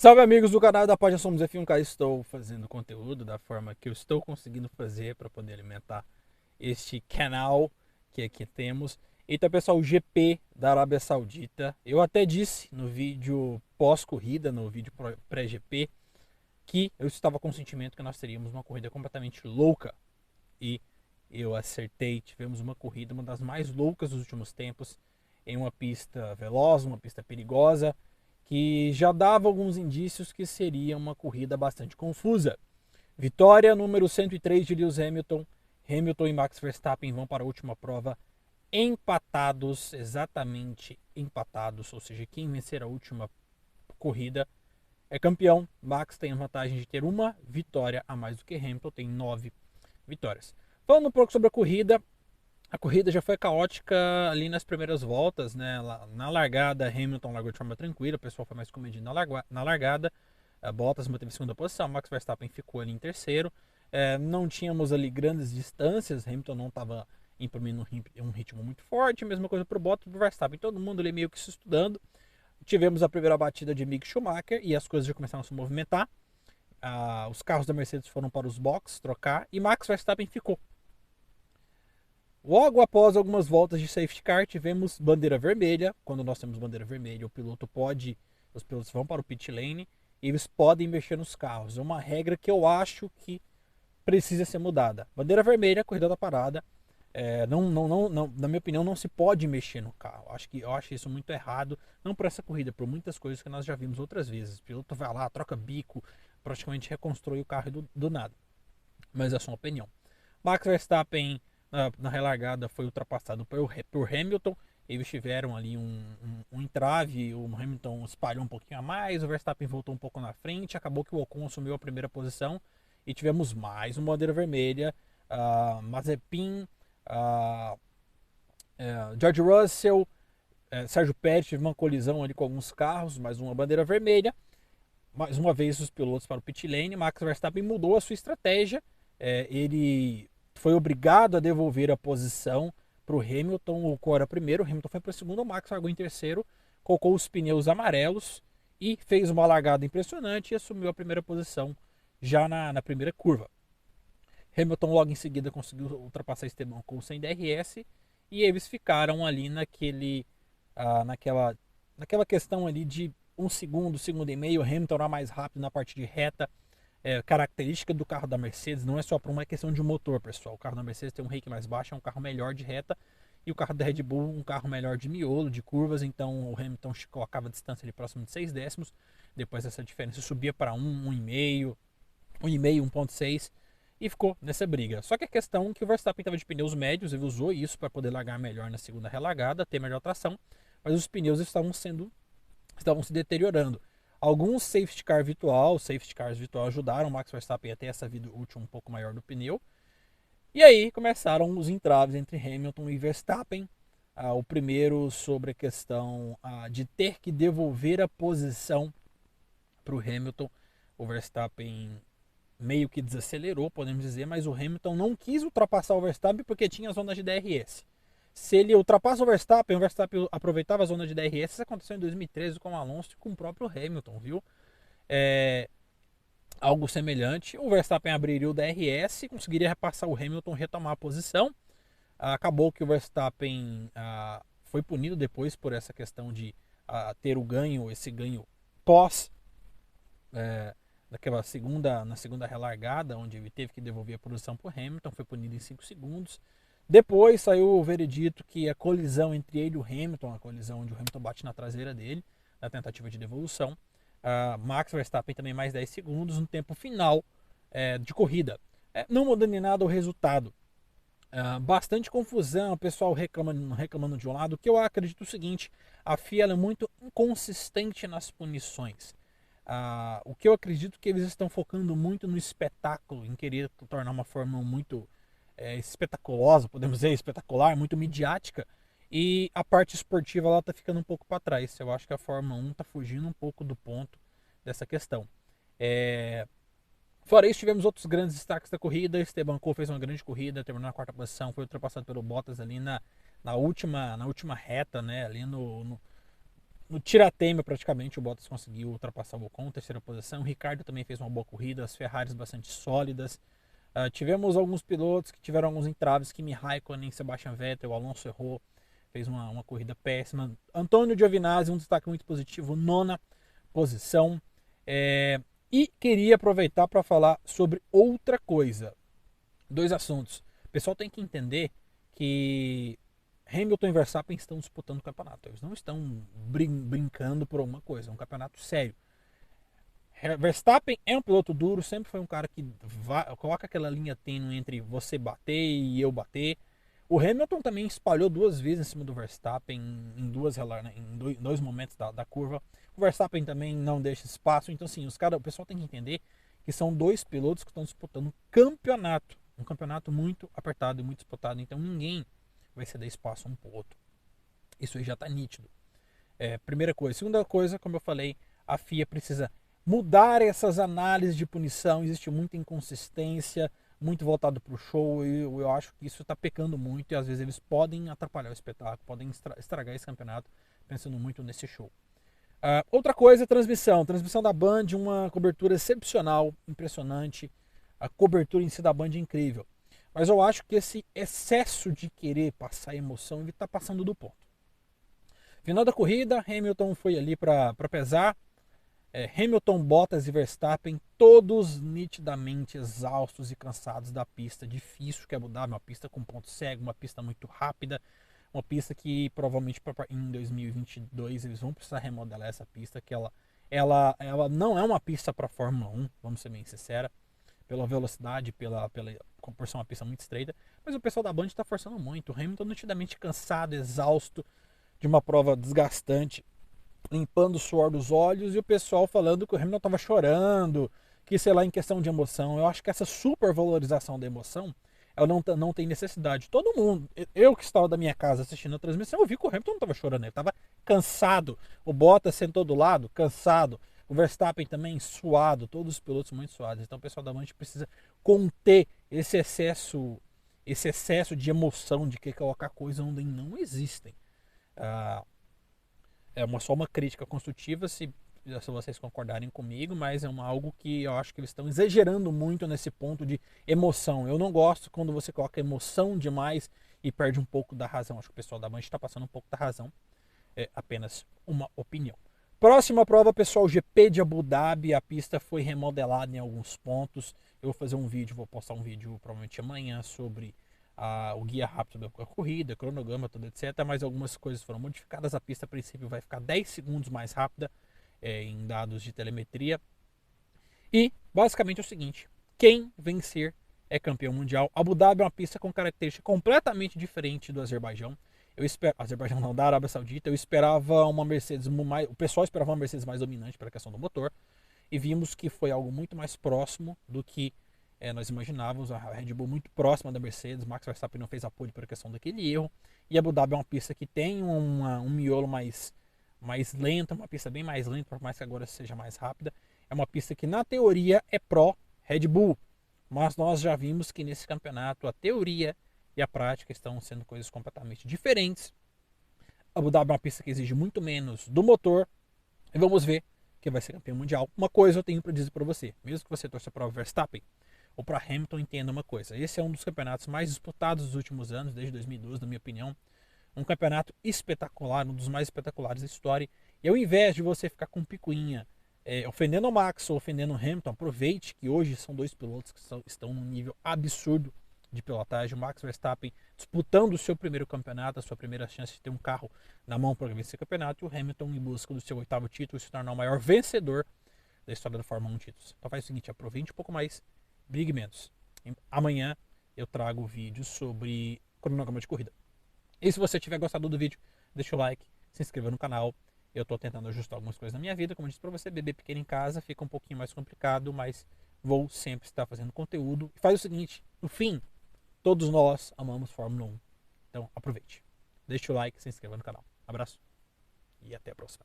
Salve amigos do canal da página Somos F1K, estou fazendo conteúdo da forma que eu estou conseguindo fazer para poder alimentar este canal que aqui temos. Então pessoal, o GP da Arábia Saudita, eu até disse no vídeo pós-corrida, no vídeo pré-GP, que eu estava com o sentimento que nós teríamos uma corrida completamente louca. E eu acertei, tivemos uma corrida, uma das mais loucas dos últimos tempos, em uma pista veloz, uma pista perigosa, que já dava alguns indícios que seria uma corrida bastante confusa. Vitória número 103 de Lewis Hamilton. Hamilton e Max Verstappen vão para a última prova empatados, exatamente empatados, ou seja, quem vencer a última corrida é campeão. Max tem a vantagem de ter uma vitória a mais do que Hamilton, tem 9 vitórias. Falando um pouco sobre a corrida já foi caótica ali nas primeiras voltas, né? Na largada, Hamilton largou de forma tranquila, o pessoal foi mais comedido na largada. Bottas manteve a segunda posição, Max Verstappen ficou ali em terceiro. Não tínhamos ali grandes distâncias, Hamilton não estava imprimindo um ritmo muito forte, mesma coisa para o Bottas e para o Verstappen, todo mundo ali meio que se estudando. Tivemos a primeira batida de Mick Schumacher e as coisas já começaram a se movimentar. Os carros da Mercedes foram para os boxes trocar e Max Verstappen ficou. Logo após algumas voltas de safety car, tivemos bandeira vermelha. Quando nós temos bandeira vermelha, os pilotos vão para o pit lane e eles podem mexer nos carros. É uma regra que eu acho que precisa ser mudada. Bandeira vermelha, corrida da parada. Na minha opinião, não se pode mexer no carro. Eu acho isso muito errado. Não por essa corrida, por muitas coisas que nós já vimos outras vezes. O piloto vai lá, troca bico, praticamente reconstrói o carro do nada. Mas é só uma opinião. Max Verstappen na relargada foi ultrapassado por Hamilton. Eles tiveram ali um entrave, o Hamilton espalhou um pouquinho a mais, o Verstappen voltou um pouco na frente, acabou que o Ocon assumiu a primeira posição e tivemos mais uma bandeira vermelha. Mazepin, George Russell, Sérgio Pérez teve uma colisão ali com alguns carros, mais uma bandeira vermelha. Mais uma vez os pilotos para o pit lane. Max Verstappen mudou a sua estratégia. Ele foi obrigado a devolver a posição para o Hamilton. O Ocon era primeiro, o Hamilton foi para o segundo, o Max largou em terceiro, colocou os pneus amarelos e fez uma largada impressionante e assumiu a primeira posição já na primeira curva. Hamilton logo em seguida conseguiu ultrapassar Esteban Ocon sem DRS e eles ficaram ali naquela questão ali de um segundo e meio. Hamilton era mais rápido na parte de reta. Característica do carro da Mercedes não é só por uma questão de motor, pessoal. O carro da Mercedes tem um rake mais baixo, é um carro melhor de reta, e o carro da Red Bull um carro melhor de miolo, de curvas. Então o Hamilton colocava a distância ali próximo de 6 décimos. Depois essa diferença subia para 1,5, 1,6 e ficou nessa briga. Só que a questão é que o Verstappen estava de pneus médios, ele usou isso para poder largar melhor na segunda relargada, ter melhor tração, mas os pneus estavam se deteriorando. Alguns safety cars virtual ajudaram o Max Verstappen a ter essa vida útil um pouco maior do pneu. E aí começaram os entraves entre Hamilton e Verstappen. O primeiro sobre a questão de ter que devolver a posição para o Hamilton. O Verstappen meio que desacelerou, podemos dizer, mas o Hamilton não quis ultrapassar o Verstappen porque tinha zona de DRS. Se ele ultrapassa o Verstappen aproveitava a zona de DRS. Isso aconteceu em 2013 com o Alonso e com o próprio Hamilton, viu? Algo semelhante. O Verstappen abriria o DRS e conseguiria passar o Hamilton, retomar a posição. Acabou que o Verstappen foi punido depois por essa questão de ter esse ganho pós na segunda relargada, onde ele teve que devolver a posição para o Hamilton, foi punido em 5 segundos. Depois saiu o veredito que a colisão entre ele e o Hamilton, a colisão onde o Hamilton bate na traseira dele, na tentativa de devolução, Max Verstappen também mais 10 segundos no tempo final de corrida. Não mudando em nada o resultado. Bastante confusão, o pessoal reclamando de um lado, que eu acredito o seguinte: a FIA é muito inconsistente nas punições. O que eu acredito que eles estão focando muito no espetáculo, em querer tornar uma Fórmula 1 muito espetaculosa, podemos dizer, espetacular, muito midiática, e a parte esportiva ela está ficando um pouco para trás. Eu acho que a Fórmula 1 está fugindo um pouco do ponto dessa questão. Fora isso, tivemos outros grandes destaques da corrida. Esteban Ocon fez uma grande corrida, terminou na quarta posição, foi ultrapassado pelo Bottas ali na última reta, né, ali no tira-teima praticamente o Bottas conseguiu ultrapassar o Ocon, terceira posição. O Ricardo também fez uma boa corrida, as Ferraris bastante sólidas. Tivemos alguns pilotos que tiveram alguns entraves, Kimi Raikkonen, Sebastian Vettel, o Alonso errou, fez uma corrida péssima. Antônio Giovinazzi, um destaque muito positivo, nona posição. E queria aproveitar para falar sobre outra coisa. Dois assuntos. O pessoal tem que entender que Hamilton e Verstappen estão disputando o campeonato. Eles não estão brincando por alguma coisa. É um campeonato sério. Verstappen é um piloto duro, sempre foi um cara que coloca aquela linha tênue entre você bater e eu bater. O Hamilton também espalhou 2 vezes em cima do Verstappen em dois momentos da curva. O Verstappen também não deixa espaço. Então, assim, o pessoal tem que entender que são 2 pilotos que estão disputando um campeonato. Um campeonato muito apertado e muito disputado. Então, ninguém vai ceder espaço um pro outro. Isso aí já está nítido. Primeira coisa. Segunda coisa, como eu falei, a FIA precisa mudar essas análises de punição. Existe muita inconsistência, muito voltado para o show, e eu acho que isso está pecando muito, e às vezes eles podem atrapalhar o espetáculo, podem estragar esse campeonato, pensando muito nesse show. Outra coisa, transmissão da Band, uma cobertura excepcional, impressionante, a cobertura em si da Band é incrível, mas eu acho que esse excesso de querer passar emoção, ele está passando do ponto. Final da corrida, Hamilton foi ali para pesar. Hamilton, Bottas e Verstappen, todos nitidamente exaustos e cansados da pista difícil que é Abu Dhabi, uma pista com ponto cego, uma pista muito rápida, uma pista que provavelmente em 2022 eles vão precisar remodelar essa pista, que ela não é uma pista para Fórmula 1, vamos ser bem sinceros, pela velocidade, por ser uma pista muito estreita, mas o pessoal da Band está forçando muito. O Hamilton nitidamente cansado, exausto de uma prova desgastante, limpando o suor dos olhos, e o pessoal falando que o Hamilton estava chorando, que sei lá, em questão de emoção. Eu acho que essa supervalorização da emoção, ela não tem necessidade. Todo mundo, eu que estava da minha casa assistindo a transmissão, eu vi que o Hamilton não estava chorando, ele estava cansado. O Bottas sentou do lado, cansado. O Verstappen também suado, todos os pilotos muito suados. Então o pessoal da Band precisa conter esse excesso de emoção, de querer colocar coisas onde não existem. Só uma crítica construtiva, se vocês concordarem comigo, mas algo que eu acho que eles estão exagerando muito nesse ponto de emoção. Eu não gosto quando você coloca emoção demais e perde um pouco da razão. Acho que o pessoal da Band está passando um pouco da razão. É apenas uma opinião. Próxima prova, pessoal, GP de Abu Dhabi. A pista foi remodelada em alguns pontos. Eu vou postar um vídeo provavelmente amanhã sobre o guia rápido da corrida, cronograma, tudo, etc. Mas algumas coisas foram modificadas. A pista, a princípio, vai ficar 10 segundos mais rápida em dados de telemetria. E, basicamente, é o seguinte. Quem vencer é campeão mundial. Abu Dhabi é uma pista com característica completamente diferente do Azerbaijão. Azerbaijão não, da Arábia Saudita. Eu esperava uma Mercedes o pessoal esperava uma Mercedes mais dominante pela questão do motor. E vimos que foi algo muito mais próximo do que nós imaginávamos. A Red Bull muito próxima da Mercedes. Max Verstappen não fez apoio por questão daquele erro. E Abu Dhabi é uma pista que tem um miolo mais lento, uma pista bem mais lenta, por mais que agora seja mais rápida. É uma pista que na teoria é pró Red Bull. Mas nós já vimos que nesse campeonato a teoria e a prática estão sendo coisas completamente diferentes. Abu Dhabi é uma pista que exige muito menos do motor. E vamos ver quem vai ser campeão mundial. Uma coisa eu tenho para dizer para você. Mesmo que você torça para o Verstappen ou para Hamilton, entenda uma coisa. Esse é um dos campeonatos mais disputados dos últimos anos, desde 2012, na minha opinião. Um campeonato espetacular, um dos mais espetaculares da história. E ao invés de você ficar com picuinha ofendendo o Max ou ofendendo o Hamilton, aproveite que hoje são 2 pilotos que estão num nível absurdo de pilotagem. O Max Verstappen disputando o seu primeiro campeonato, a sua primeira chance de ter um carro na mão para vencer o campeonato, e o Hamilton em busca do seu 8º título e se tornar o maior vencedor da história da Fórmula 1 títulos. Então faz o seguinte, aproveite um pouco mais, brigue menos. Amanhã eu trago vídeo sobre cronograma de corrida. E se você tiver gostado do vídeo, deixa o like, se inscreva no canal. Eu estou tentando ajustar algumas coisas na minha vida, como eu disse para você, bebê pequeno em casa fica um pouquinho mais complicado, mas vou sempre estar fazendo conteúdo. E faz o seguinte, no fim, todos nós amamos Fórmula 1. Então aproveite. Deixe o like, se inscreva no canal. Abraço e até a próxima.